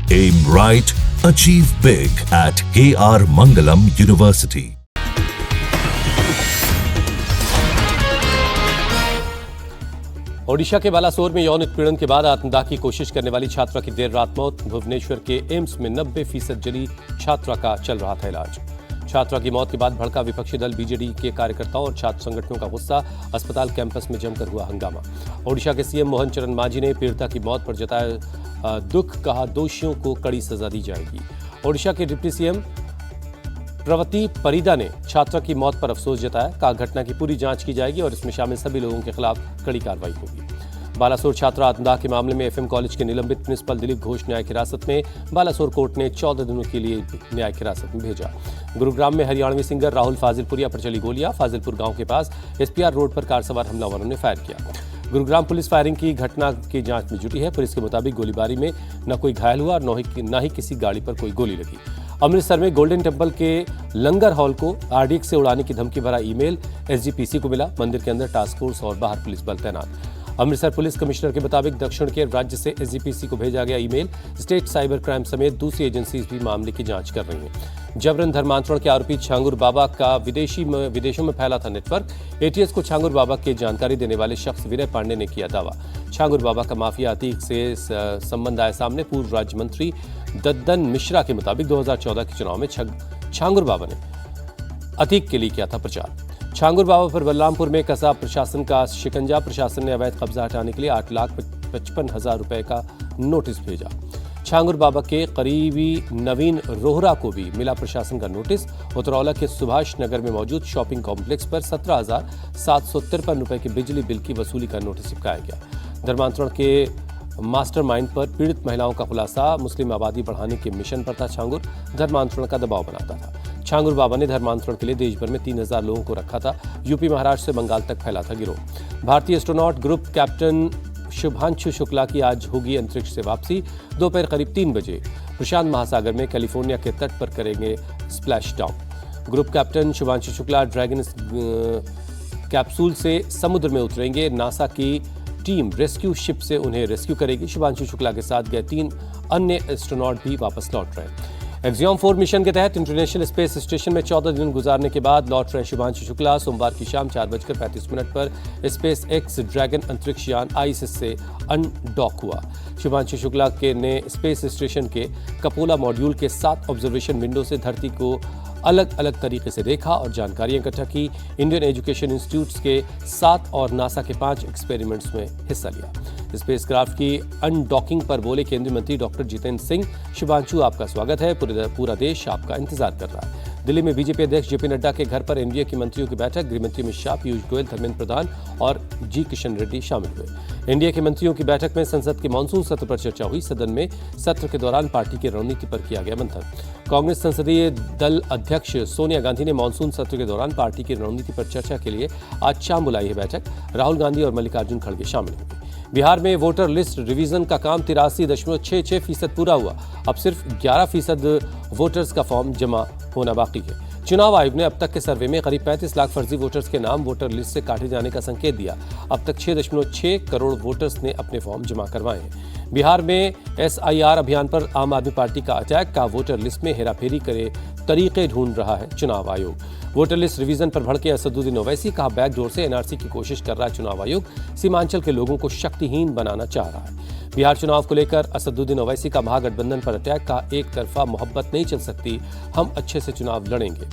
Aim right, achieve big at KR Mangalam University. Odisha के बालासोर में यौन उत्पीड़न के बाद आत्मदाह की कोशिश करने वाली छात्रा की देर रात मौत। भुवनेश्वर के एम्स में 90% जली छात्रा का चल रहा था इलाज। छात्रा की मौत के बाद भड़का विपक्षी दल बीजेडी के कार्यकर्ताओं और छात्र संगठनों का गुस्सा। अस्पताल कैंपस में जमकर हुआ हंगामा। ओडिशा के सीएम मोहन चरण मांझी ने पीड़िता की मौत पर जताया दुख, कहा दोषियों को कड़ी सजा दी जाएगी। ओडिशा के डिप्टी सीएम प्रवती परिदा ने छात्रा की मौत पर अफसोस जताया, कहा घटना की पूरी जांच की जाएगी और इसमें शामिल सभी लोगों के खिलाफ कड़ी कार्रवाई होगी। बालासोर छात्रा आत्मदाह के मामले में एफएम कॉलेज के निलंबित प्रिंसिपल दिलीप घोष न्यायिक हिरासत में। बालासोर कोर्ट ने 14 दिनों के लिए न्यायिक हिरासत में भेजा। गुरुग्राम में हरियाणवी सिंगर राहुल फाजिलपुरिया पर चली गोलियां। फाजिलपुर गांव के पास एसपीआर रोड पर कार सवार हमलावरों ने फायर किया। गुरुग्राम पुलिस फायरिंग की घटना की जांच में जुटी है। पुलिस के मुताबिक गोलीबारी में न कोई घायल हुआ और न ही किसी गाड़ी पर कोई गोली लगी। अमृतसर में गोल्डन टेम्पल के लंगर हॉल को आरडीएक्स से उड़ाने की धमकी भरा ईमेल एसजीपीसी को मिला। मंदिर के अंदर टास्क फोर्स और बाहर पुलिस बल तैनात। अमृतसर पुलिस कमिश्नर के मुताबिक दक्षिण के राज्य से एसजीपीसी को भेजा गया ईमेल। स्टेट साइबर क्राइम समेत दूसरी एजेंसीज भी मामले की जांच कर रही हैं। जबरन धर्मांतरण के आरोपी छांगुर बाबा का विदेशों में फैला था नेटवर्क। एटीएस को छांगुर बाबा की जानकारी देने वाले शख्स विनय पांडे ने किया दावा। छांगुर बाबा का माफिया अतीक से संबंध आए सामने। पूर्व राज्य मंत्री दद्दन मिश्रा के मुताबिक 2014 के चुनाव में छांगुर बाबा ने अतीक के लिए किया था प्रचार। छांगुर बाबा पर बलरामपुर में कसा प्रशासन का शिकंजा। प्रशासन ने अवैध कब्जा हटाने के लिए 8,55,000 रुपए का नोटिस भेजा। छांगुर बाबा के करीबी नवीन रोहरा को भी मिला प्रशासन का नोटिस। उतरौला के सुभाष नगर में मौजूद शॉपिंग कॉम्प्लेक्स पर 17,753 रुपए के बिजली बिल की वसूली का नोटिस चिपकाया गया। धर्मांतरण के मास्टरमाइंड पर पीड़ित महिलाओं का खुलासा। मुस्लिम आबादी बढ़ाने के मिशन पर था छांगुर। धर्मांतरण का दबाव बनाता था। छांगुर बाबा ने धर्मांतरण के लिए देश भर में 3,000 लोगों को रखा था। यूपी महाराष्ट्र से बंगाल तक फैला था गिरोह। भारतीय astronaut group captain Shubhanshu Shukla की आज होगी अंतरिक्ष से वापसी। दोपहर करीब 3 बजे प्रशांत महासागर में कैलिफोर्निया के तट पर करेंगे splash down. Group captain Shubhanshu Shukla dragon capsule से समुद्र में उतरेंगे। नासा की टीम रेस्क्यू शिप से उन्हें रेस्क्यू करेगी। शुभांशु शुक्ला के साथ गए 3 अन्य एस्ट्रोनॉट भी वापस लौट रहे। एक्सियम 4 मिशन के तहत इंटरनेशनल स्पेस स्टेशन में 14 दिन गुजारने के बाद लौट रहे शुभांशु शुक्ला सोमवार की शाम 4:35 पर स्पेस एक्स ड्रैगन अंतरिक्ष यान आईएसएस से अनडॉक हुआ। शुभांशु शुक्ला ने स्पेस स्टेशन के कपोला मॉड्यूल के 7 ऑब्जर्वेशन विंडो से धरती को अलग अलग तरीके से देखा और जानकारियां इकट्ठा की। इंडियन एजुकेशन इंस्टीट्यूट्स के 7 और नासा के 5 एक्सपेरिमेंट्स में हिस्सा लिया। स्पेसक्राफ्ट की अनडॉकिंग पर बोले केंद्रीय मंत्री डॉक्टर जितेंद्र सिंह, शुभांशु आपका स्वागत है, पूरा देश आपका इंतजार कर रहा है। दिल्ली में बीजेपी अध्यक्ष जेपी नड्डा के घर पर एनडीए की मंत्रियों की बैठक। गृहमंत्री अमित शाह, पीयूष गोयल, धर्मेंद्र प्रधान और जी किशन रेड्डी शामिल हुए। एनडीए के मंत्रियों की बैठक में संसद के मानसून सत्र पर चर्चा हुई। सदन में सत्र के दौरान पार्टी की रणनीति पर किया गया मंथन। कांग्रेस संसदीय दल अध्यक्ष सोनिया गांधी ने मानसून सत्र के दौरान पार्टी की रणनीति पर चर्चा के लिए आज शाम बुलाई है बैठक। राहुल गांधी और मल्लिकार्जुन खड़गे शामिल होंगे। बिहार में वोटर लिस्ट रिवीजन का काम 83.66% पूरा हुआ। अब सिर्फ 11% वोटर्स का फॉर्म जमा होना बाकी है। चुनाव आयोग ने अब तक के सर्वे में करीब 35 लाख फर्जी वोटर्स के नाम वोटर लिस्ट से काटे जाने का संकेत दिया। अब तक 6.6 करोड़ वोटर्स ने अपने फॉर्म जमा करवाए हैं। बिहार में एसआईआर अभियान पर आम आदमी पार्टी का अटैक, का वोटर लिस्ट में हेराफेरी करे तरीके ढूंढ रहा है चुनाव आयोग। वोटर लिस्ट रिवीजन पर भड़के असदुद्दीन ओवैसी, कहा बैकडोर से एनआरसी की कोशिश कर रहा है चुनाव आयोग। सीमांचल के लोगों को शक्तिहीन बनाना चाह रहा है। बिहार चुनाव को लेकर असदुद्दीन ओवैसी का महागठबंधन पर अटैक, का एक तरफा मोहब्बत नहीं चल सकती, हम अच्छे से चुनाव लड़ेंगे।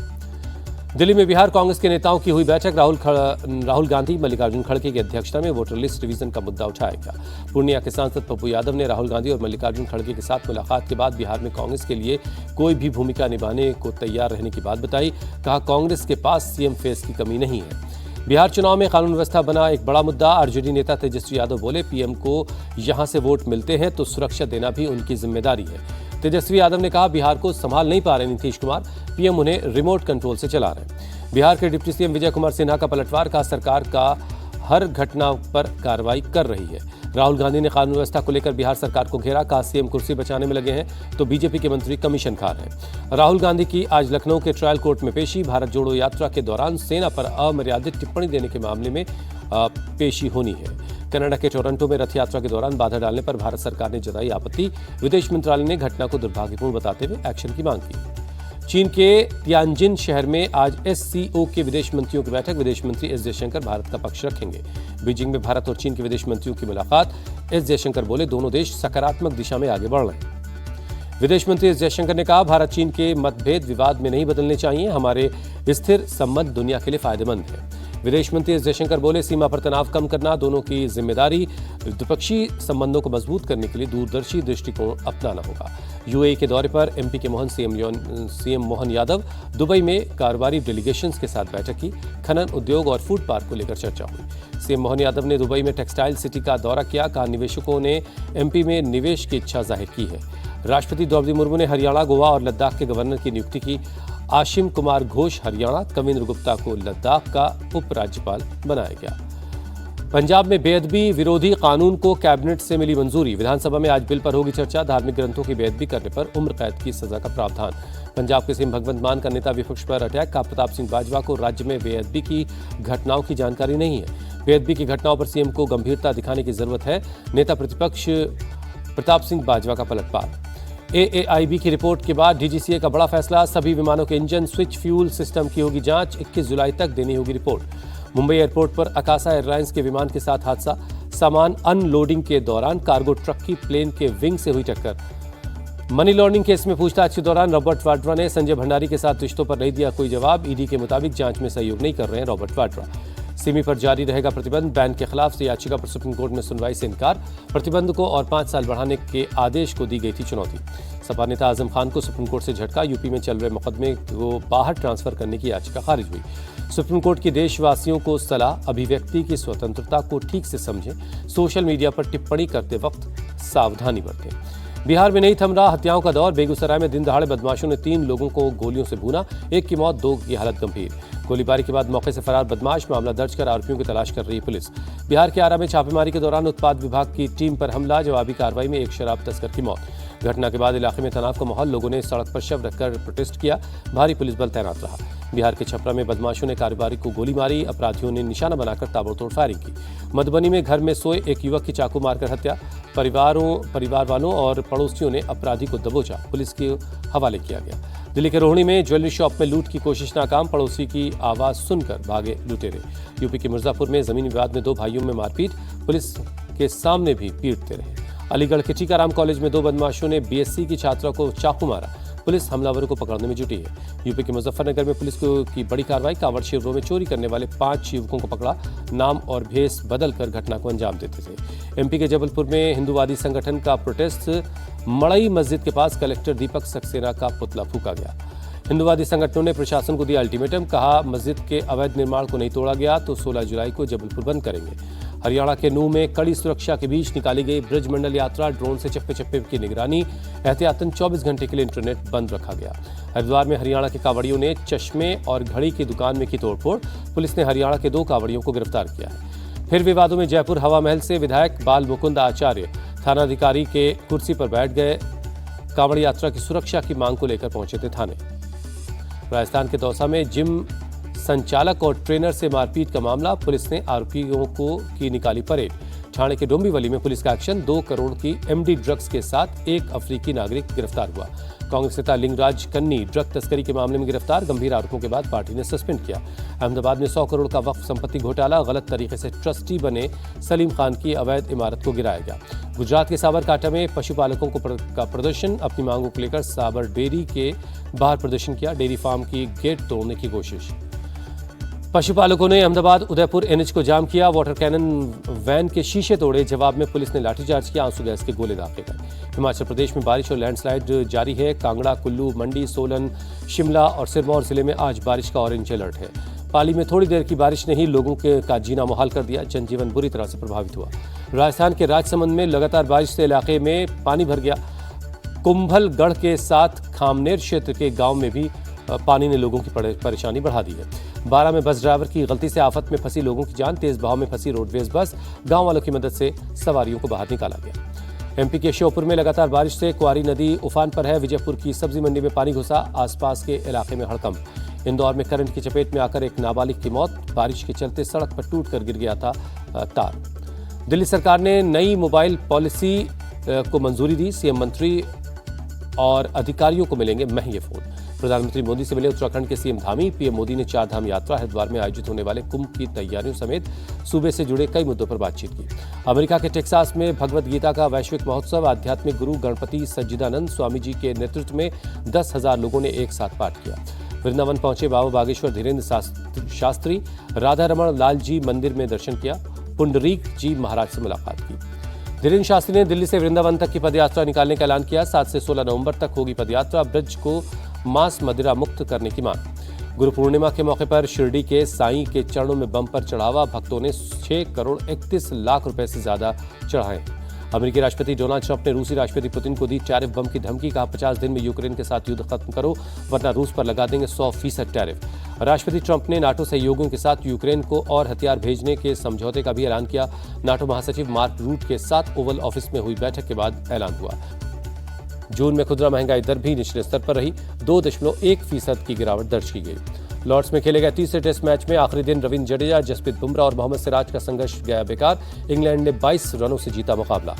दिल्ली में बिहार कांग्रेस के नेताओं की हुई बैठक। राहुल गांधी, मल्लिकार्जुन खड़गे की अध्यक्षता में वोटर लिस्ट रिवीजन का मुद्दा उठाया गया। पूर्णिया के सांसद पप्पू यादव ने राहुल गांधी और मल्लिकार्जुन खड़गे के साथ मुलाकात के बाद बिहार में कांग्रेस के लिए कोई भी भूमिका निभाने को तैयार रहने की बात बताई। कहा कांग्रेस के पास सीएम फेस की कमी नहीं है। बिहार चुनाव में कानून व्यवस्था बना एक बड़ा मुद्दा। आरजेडी नेता तेजस्वी यादव बोले, पीएम को यहां से वोट मिलते हैं तो सुरक्षा देना भी उनकी जिम्मेदारी है। तेजस्वी यादव ने कहा बिहार को संभाल नहीं पा रहे नीतीश कुमार, पीएम उन्हें रिमोट कंट्रोल से चला रहे। बिहार के डिप्टी सीएम विजय कुमार सिन्हा का पलटवार, का सरकार का हर घटना पर कार्रवाई कर रही है। राहुल गांधी ने कानून व्यवस्था को लेकर बिहार सरकार को घेरा, कहा सीएम कुर्सी बचाने में लगे हैं तो बीजेपी के मंत्री कमीशन खा रहे हैं। राहुल गांधी की आज लखनऊ के ट्रायल कोर्ट में पेशी। भारत जोड़ो यात्रा के दौरान सेना पर अमर्यादित टिप्पणी देने के मामले में पेशी होनी है। कनाडा के टोरंटो में रथ यात्रा के दौरान बाधा डालने पर भारत सरकार ने जताई आपत्ति। विदेश मंत्रालय ने घटना को दुर्भाग्यपूर्ण बताते हुए एक्शन की मांग की। चीन के तियानजिन शहर में आज SCO के विदेश मंत्रियों की बैठक। विदेश मंत्री एस जयशंकर भारत का पक्ष रखेंगे। बीजिंग में भारत और चीन के विदेश मंत्रियों की मुलाकात। एस जयशंकर बोले, दोनों देश सकारात्मक दिशा में आगे बढ़ रहे हैं। विदेश मंत्री एस जयशंकर ने कहा, भारत चीन के मतभेद विवाद में नहीं बदलने चाहिए। हमारे स्थिर संबंध दुनिया के लिए फायदेमंद है। विदेश मंत्री एस जयशंकर बोले, सीमा पर तनाव कम करना दोनों की जिम्मेदारी। द्विपक्षीय संबंधों को मजबूत करने के लिए दूरदर्शी दृष्टिकोण अपनाना होगा। UAE के दौरे पर MP के मोहन सीएम मोहन यादव दुबई में कारोबारी डेलीगेशंस के साथ बैठक की। खनन उद्योग और फूड पार्क को लेकर चर्चा हुई। सीएम मोहन यादव ने दुबई में टेक्सटाइल सिटी का दौरा किया। कहा, निवेशकों ने MP में निवेश की इच्छा जाहिर की है। राष्ट्रपति द्रौपदी मुर्मू ने हरियाणा, गोवा और लद्दाख के गवर्नर की नियुक्ति की। आशिम कुमार घोष हरियाणा, कविंद्र गुप्ता को लद्दाख का उपराज्यपाल बनाया गया। पंजाब में बेअदबी विरोधी कानून को कैबिनेट से मिली मंजूरी। विधानसभा में आज बिल पर होगी चर्चा। धार्मिक ग्रंथों की बेअदबी करने पर उम्र कैद की सजा का प्रावधान। पंजाब के सीएम भगवंत मान का नेता विपक्ष पर अटैक। का प्रताप सिंह बाजवा को राज्य में बेअदबी की घटनाओं की जानकारी नहीं है। बेअदबी की घटनाओं पर सीएम को गंभीरता दिखाने की जरूरत है। नेता प्रतिपक्ष प्रताप सिंह बाजवा का पलटवार। AAIB की रिपोर्ट के बाद DGCA का बड़ा फैसला। सभी विमानों के इंजन स्विच फ्यूल सिस्टम की होगी जांच। 21 जुलाई तक देनी होगी रिपोर्ट। मुंबई एयरपोर्ट पर अकासा एयरलाइंस के विमान के साथ हादसा। सामान अनलोडिंग के दौरान कार्गो ट्रक की प्लेन के विंग से हुई टक्कर। मनी लॉन्ड्रिंग केस में पूछताछ के दौरान रॉबर्ट वाड्रा ने संजय भंडारी के साथ रिश्तों पर नहीं दिया कोई जवाब। ED के मुताबिक जांच में सहयोग नहीं कर रहे हैं रॉबर्ट वाड्रा। सिमी पर जारी रहेगा प्रतिबंध। बैन के खिलाफ से याचिका पर सुप्रीम कोर्ट में सुनवाई से इनकार। प्रतिबंध को और 5 साल बढ़ाने के आदेश को दी गई थी चुनौती। सपा नेता आजम खान को सुप्रीम कोर्ट से झटका। यूपी में चल रहे मुकदमे को बाहर ट्रांसफर करने की याचिका खारिज हुई। सुप्रीम कोर्ट की देशवासियों को सलाह, अभिव्यक्ति की स्वतंत्रता को ठीक से समझें। सोशल मीडिया पर टिप्पणी करते वक्त सावधानी बरतें। बिहार में नहीं थम रहा हत्याओं का दौर। बेगूसराय में दिन दहाड़े बदमाशों ने 3 लोगों को गोलियों से भूना। 1 की मौत, 2 की हालत गंभीर। गोलीबारी के बाद मौके से फरार बदमाश। मामला दर्ज कर आरोपियों की तलाश कर रही पुलिस। बिहार के आरा में छापेमारी के दौरान उत्पाद विभाग की टीम पर हमला। जवाबी कार्रवाई में 1 शराब तस्कर की मौत। घटना के बाद इलाके में तनाव का माहौल। लोगों ने सड़क पर शव रखकर प्रोटेस्ट किया। भारी पुलिस बल तैनात रहा। बिहार के छपरा में बदमाशों ने कारोबारी को गोली मारी। अपराधियों ने निशाना बनाकर ताबड़तोड़ फायरिंग की। मधुबनी में घर में सोए एक युवक की चाकू मारकर हत्या। परिवार वालों और पड़ोसियों ने अपराधी को दबोचा। पुलिस के हवाले किया गया। दिल्ली के रोहिणी में ज्वेलरी शॉप में लूट की कोशिश नाकाम। पड़ोसी की आवाज सुनकर भागे लुटेरे। यूपी के मिर्जापुर में जमीन विवाद में 2 भाइयों में मारपीट। पुलिस के सामने भी पीटते रहे। अलीगढ़ के टीकाराम कॉलेज में 2 बदमाशों ने BSc की छात्रा को चाकू मारा। पुलिस हमलावरों को पकड़ने में जुटी है। यूपी के मुजफ्फरनगर में पुलिस की बड़ी कार्रवाई। कांवड़ शिविरों में चोरी करने वाले 5 युवकों को पकड़ा। नाम और भेष बदलकर घटना को अंजाम देते थे। MP के जबलपुर में हिंदूवादी संगठन का प्रोटेस्ट। मड़ई मस्जिद के पास कलेक्टर दीपक सक्सेना का पुतला फूका गया। हिंदूवादी संगठनों ने प्रशासन को दिया अल्टीमेटम। कहा, मस्जिद के अवैध निर्माण को नहीं तोड़ा गया तो 16 जुलाई को जबलपुर बंद करेंगे। हरियाणा के नूह में कड़ी सुरक्षा के बीच निकाली गई ब्रिज मंडल यात्रा। ड्रोन से चप्पे चप्पे की निगरानी। एहतियातन 24 घंटे के लिए इंटरनेट बंद रखा गया। हरिद्वार में हरियाणा के कांवड़ियों ने चश्मे और घड़ी की दुकान में की तोड़फोड़। पुलिस ने हरियाणा के 2 कांवड़ियों को गिरफ्तार किया है। फिर विवादों में जयपुर हवा महल से विधायक बाल मुकुंद आचार्य थानाधिकारी के कुर्सी पर बैठ गए। कांवड़ यात्रा की सुरक्षा की मांग को लेकर पहुंचे थे थाने। राजस्थान के दौसा में जिम संचालक और ट्रेनर से मारपीट का मामला। पुलिस ने आरोपियों को की निकाली परेड। ठाणे के डोंबिवली में पुलिस का एक्शन। 2 करोड़ की MD ड्रग्स के साथ 1 अफ्रीकी नागरिक गिरफ्तार हुआ। कांग्रेस नेता लिंगराज कन्नी ड्रग तस्करी के मामले में गिरफ्तार। गंभीर आरोपों के बाद पार्टी ने सस्पेंड किया। अहमदाबाद में 100 करोड़ का वक्फ संपत्ति घोटाला। गलत तरीके से ट्रस्टी बने सलीम खान की अवैध इमारत को गिराया गया। गुजरात के साबरकांठा में पशुपालकों का प्रदर्शन। अपनी मांगों को लेकर साबर डेयरी के बाहर प्रदर्शन किया। डेयरी फार्म की गेट तोड़ने की कोशिश। पशुपालकों ने अहमदाबाद उदयपुर NH को जाम किया। वाटर कैनन वैन के शीशे तोड़े। जवाब में पुलिस ने लाठीचार्ज किया। आंसू गैस के गोले दागे गए। हिमाचल प्रदेश में बारिश और लैंडस्लाइड जारी है। कांगड़ा, कुल्लू, मंडी, सोलन, शिमला और सिरमौर जिले में आज बारिश का ऑरेंज अलर्ट है। पाली में थोड़ी देर की बारिश ने ही लोगों का जीना मुहाल कर दिया। जनजीवन बुरी तरह से प्रभावित हुआ। राजस्थान के राजसमंद में लगातार बारिश से इलाके में पानी भर गया। कुंभलगढ़ के साथ खामनेर क्षेत्र के गाँव में भी पानी ने लोगों की परेशानी बढ़ा दी है। 12 में बस ड्राइवर की गलती से आफत में फंसी लोगों की जान। तेज बहाव में फंसी रोडवेज बस। गांव वालों की मदद से सवारियों को बाहर निकाला गया। MP के श्योपुर में लगातार बारिश से क्वारी नदी उफान पर है। विजयपुर की सब्जी मंडी में पानी घुसा। आसपास के इलाके में हड़कंप। इंदौर में करंट की चपेट में आकर एक नाबालिग की मौत, बारिश के चलते सड़क पर टूटकर गिर गया था तार। दिल्ली सरकार ने नई मोबाइल पॉलिसी को मंजूरी दी, सीएम मंत्री और अधिकारियों को मिलेंगे महंगे फोन। प्रधानमंत्री मोदी से मिले उत्तराखंड के सीएम धामी। पीएम मोदी ने 4 धाम यात्रा, हरिद्वार में आयोजित होने वाले कुंभ की तैयारियों समेत सूबे से जुड़े कई मुद्दों पर बातचीत की। अमेरिका के टेक्सास में भगवद गीता का वैश्विक महोत्सव, आध्यात्मिक गुरु गणपति सज्जिदानंद स्वामी जी के नेतृत्व में 10,000 लोगों ने एक साथ पाठ किया। वृंदावन पहुंचे बाबा बागेश्वर धीरेन्द्र शास्त्री, राधा रमण लाल जी मंदिर में दर्शन किया, पुंडरीक जी महाराज से मुलाकात की। धीरेन्द्र शास्त्री ने दिल्ली से वृंदावन तक की पदयात्रा निकालने का ऐलान किया। 7 से 16 नवंबर तक होगी पदयात्रा। ब्रज को मांस मदिरा मुक्त करने की मांग। गुरु पूर्णिमा के मौके पर शिरडी के साईं के चरणों में बम पर चढ़ावा, भक्तों ने 6 करोड़ 31 लाख रुपए से ज्यादा चढ़ाए। अमेरिकी राष्ट्रपति डोनाल्ड ट्रंप ने रूसी राष्ट्रपति पुतिन को दी टैरिफ बम की धमकी, कहा 50 दिन में यूक्रेन के साथ युद्ध खत्म करो वरना रूस पर लगा देंगे 100% टैरिफ। राष्ट्रपति ट्रंप ने नाटो सहयोगियों के साथ यूक्रेन को और हथियार भेजने के समझौते का भी ऐलान किया। नाटो महासचिव मार्क रूट के साथ ओवल ऑफिस में हुई बैठक के बाद ऐलान हुआ। जून में खुदरा महंगाई दर भी निचले स्तर पर रही, 2.1% की गिरावट दर्ज की गई। लॉर्ड्स में खेले गए तीसरे टेस्ट मैच में आखिरी दिन रविंद्र जडेजा, जसप्रीत बुमराह और मोहम्मद सिराज का संघर्ष गया बेकार। इंग्लैंड ने 22 रनों से जीता मुकाबला।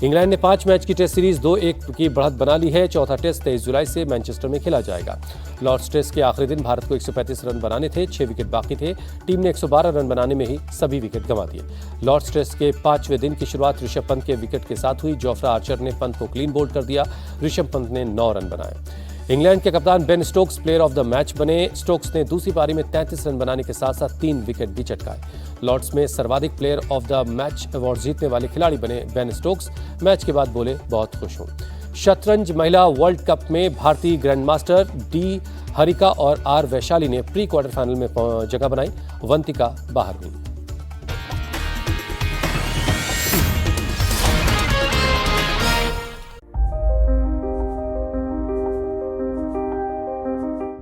इंग्लैंड ने 5 मैच की टेस्ट सीरीज 2-1 की बढ़त बना ली है। चौथा टेस्ट 23 जुलाई से मैनचेस्टर में खेला जाएगा। लॉर्ड्स टेस्ट के आखिरी दिन भारत को 135 रन बनाने थे, 6 विकेट बाकी थे। टीम ने 112 रन बनाने में ही सभी विकेट गंवा दिए। लॉर्ड्स टेस्ट के 5वें दिन की शुरुआत ऋषभ पंत के विकेट के साथ हुई। जोफ्रा आर्चर ने पंत को क्लीन बोल्ड कर दिया। ऋषभ पंत ने 9 रन बनाए। इंग्लैंड के कप्तान Ben Stokes player of the match बने। स्टोक्स ने दूसरी पारी में 33 रन बनाने के साथ साथ 3 विकेट भी चटकाए। लॉर्ड्स में सर्वाधिक player of the match award जीतने वाले खिलाड़ी बने बेन स्टोक्स। मैच के बाद बोले, बहुत खुश हूं। शतरंज महिला वर्ल्ड कप में भारतीय ग्रैंड मास्टर डी हरिका और आर वैशाली ने प्री क्वार्टर फाइनल में जगह बनाई। वंतिका बाहर हुई।